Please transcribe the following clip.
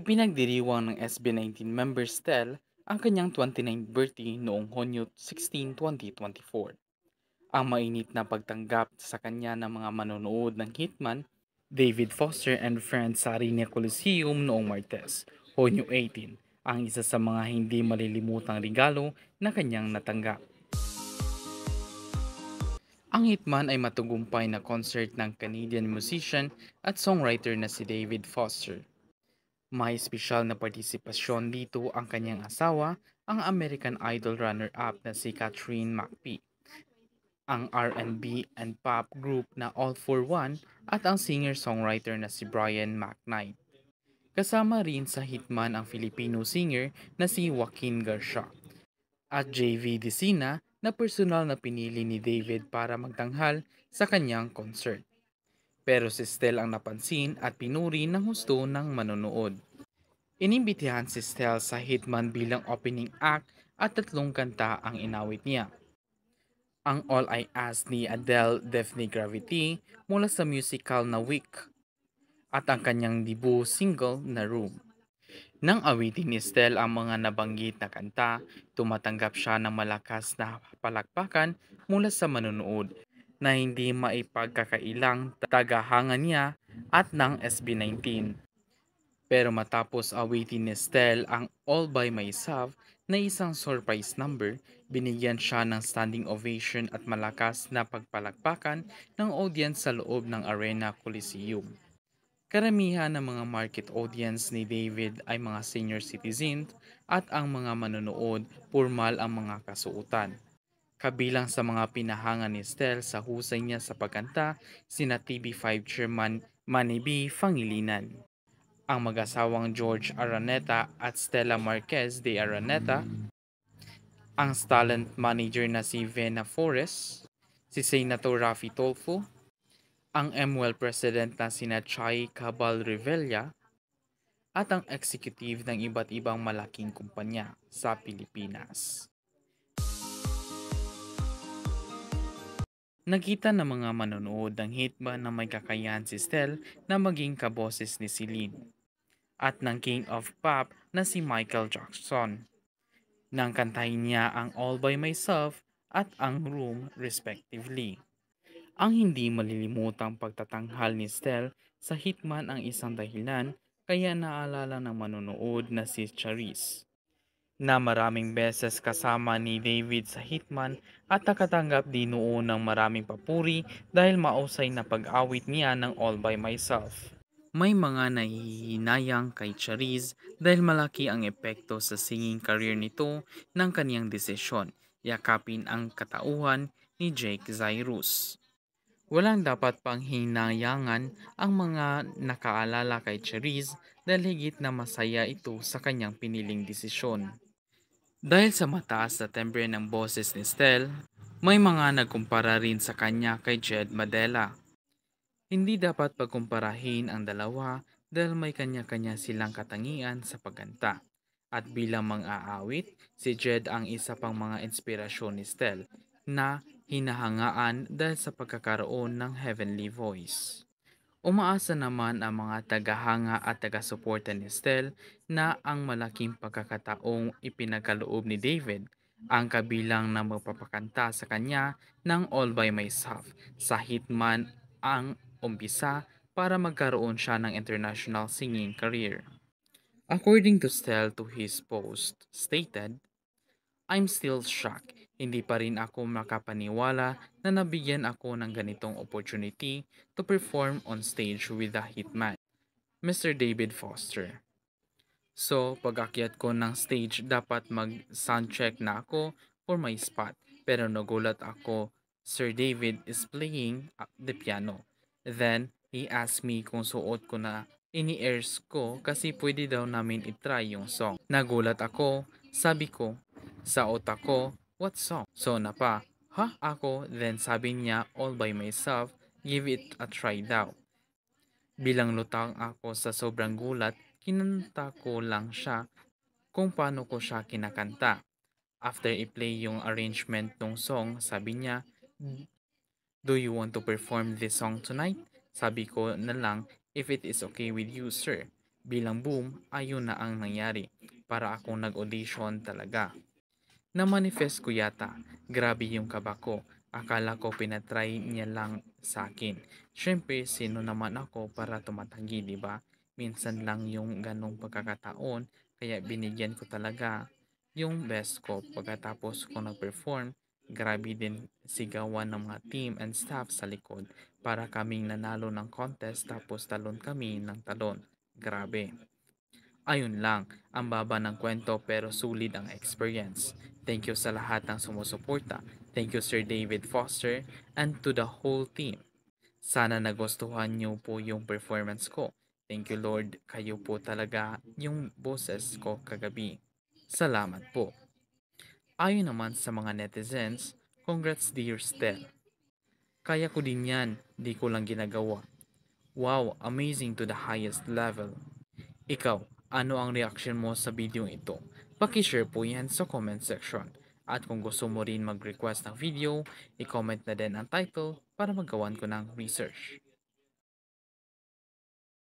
Ipinagdiriwang ng SB19 member Stel ang kanyang 29th birthday noong Hunyo 16, 2024. Ang mainit na pagtanggap sa kanya ng mga manonood ng Hitman, David Foster and Friends sa Arena Coliseum noong Martes, Hunyo 18, ang isa sa mga hindi malilimutang regalo na kanyang natanggap. Ang Hitman ay matagumpay na concert ng Canadian musician at songwriter na si David Foster. May espesyal na partisipasyon dito ang kanyang asawa, ang American Idol runner-up na si Catherine McPhee, ang R&B and pop group na All for One at ang singer-songwriter na si Brian McKnight. Kasama rin sa Hitman ang Filipino singer na si Joaquin Garcia at JV Decina na personal na pinili ni David para magtanghal sa kanyang concert. Pero si Stel ang napansin at pinuri ng husto ng manonood. Inimbitihan si Stel sa Hitman bilang opening act at 3 kanta ang inawit niya. Ang All I Ask ni Adele Daphne Gravity mula sa musical na Week at ang kanyang debut single na Room. Nang awitin ni Stel ang mga nabanggit na kanta, tumatanggap siya ng malakas na palakpakan mula sa manonood na hindi maipagkakailang tagahanga niya at ng SB19. Pero matapos awitin ni Stel ang All By Myself na isang surprise number, binigyan siya ng standing ovation at malakas na pagpalakpakan ng audience sa loob ng Arena Coliseum. Karamihan ng mga market audience ni David ay mga senior citizens at ang mga manonood formal ang mga kasuotan. Kabilang sa mga pinahanga ni Stel sa husay niya sa pagkanta, sina TV5 Chairman Manny B. Pangilinan, ang mag-asawang George Araneta at Stella Marquez de Araneta, ang talent manager na si Vena Forres, si Senator Raffy Tolfo, ang MWEL President na sina Chai Cabal Revilla, at ang executive ng iba't ibang malaking kumpanya sa Pilipinas. Nakita ng mga manonood ng Hitman na may kakayahan si Stel na maging kaboses ni Celine at ng King of Pop na si Michael Jackson nang kantahin niya ang All By Myself at ang Room respectively. Ang hindi malilimutang pagtatanghal ni Stel sa Hitman ang isang dahilan kaya naalala ng manonood na si Charisse, na maraming beses kasama ni David sa Hitman at nakatanggap din noon ng maraming papuri dahil mausay na pag-awit niya ng All By Myself. May mga nahihinayang kay Charisse dahil malaki ang epekto sa singing career nito ng kaniyang desisyon, yakapin ang katauhan ni Jake Zyrus. Walang dapat pang hinayangan ang mga nakaalala kay Charisse dahil higit na masaya ito sa kanyang piniling desisyon. Dahil sa mataas na timbre ng boses ni Stel, may mga nagkumpara rin sa kanya kay Jed Madela. Hindi dapat pagkumparahin ang dalawa dahil may kanya-kanya silang katangian sa pagkanta. At bilang mang-aawit, si Jed ang isa pang mga inspirasyon ni Stel na hinahangaan dahil sa pagkakaroon ng heavenly voice. Umaasa naman ang mga tagahanga at taga-suporta ni Stel na ang malaking pagkakataong ipinakaloob ni David ang kabilang na magpapakanta sa kanya ng All By Myself sa Hitman ang umpisa para magkaroon siya ng international singing career. According to Stel to his post, stated, I'm still shocked. Hindi pa rin ako makapaniwala na nabigyan ako ng ganitong opportunity to perform on stage with the Hitman, Mr. David Foster. So, pag-akyat ko ng stage, dapat mag-soundcheck na ako for my spot. Pero nagulat ako, Sir David is playing the piano. Then, he asked me kung suot ko na ini-airs ko kasi pwede daw namin itry yung song. Nagulat ako, sabi ko, sa otak ko, what song? So na pa, ha? Ako, then sabi niya, All By Myself, give it a try daw. Bilang lutang ako sa sobrang gulat, kinanta ko lang siya kung paano ko siya kinakanta. After i-play yung arrangement ng song, sabi niya, do you want to perform this song tonight? Sabi ko na lang, if it is okay with you, sir. Bilang boom, ayun na ang nangyari. Para akong nag-audition talaga. Na-manifest ko yata. Grabe yung kaba ko. Akala ko pinatry niya lang sa akin. Siyempre, sino naman ako para tumatanggi, di ba? Minsan lang yung ganong pagkakataon, kaya binigyan ko talaga yung best ko. Pagkatapos ko nag-perform, grabe din sigawan ng mga team and staff sa likod para kaming nanalo ng contest tapos talon kami ng talon. Grabe. Ayun lang, ang baba ng kwento pero sulit ang experience. Thank you sa lahat ng sumusuporta. Thank you Sir David Foster and to the whole team. Sana nagustuhan niyo po yung performance ko. Thank you Lord, kayo po talaga yung boses ko kagabi. Salamat po. Ayon naman sa mga netizens, congrats dear Stel. Kaya ko din yan, di ko lang ginagawa. Wow, amazing to the highest level. Ikaw, ano ang reaksyon mo sa video ito? Pakishare po yan sa comment section. At kung gusto mo rin mag-request ng video, i-comment na din ang title para magawan ko ng research.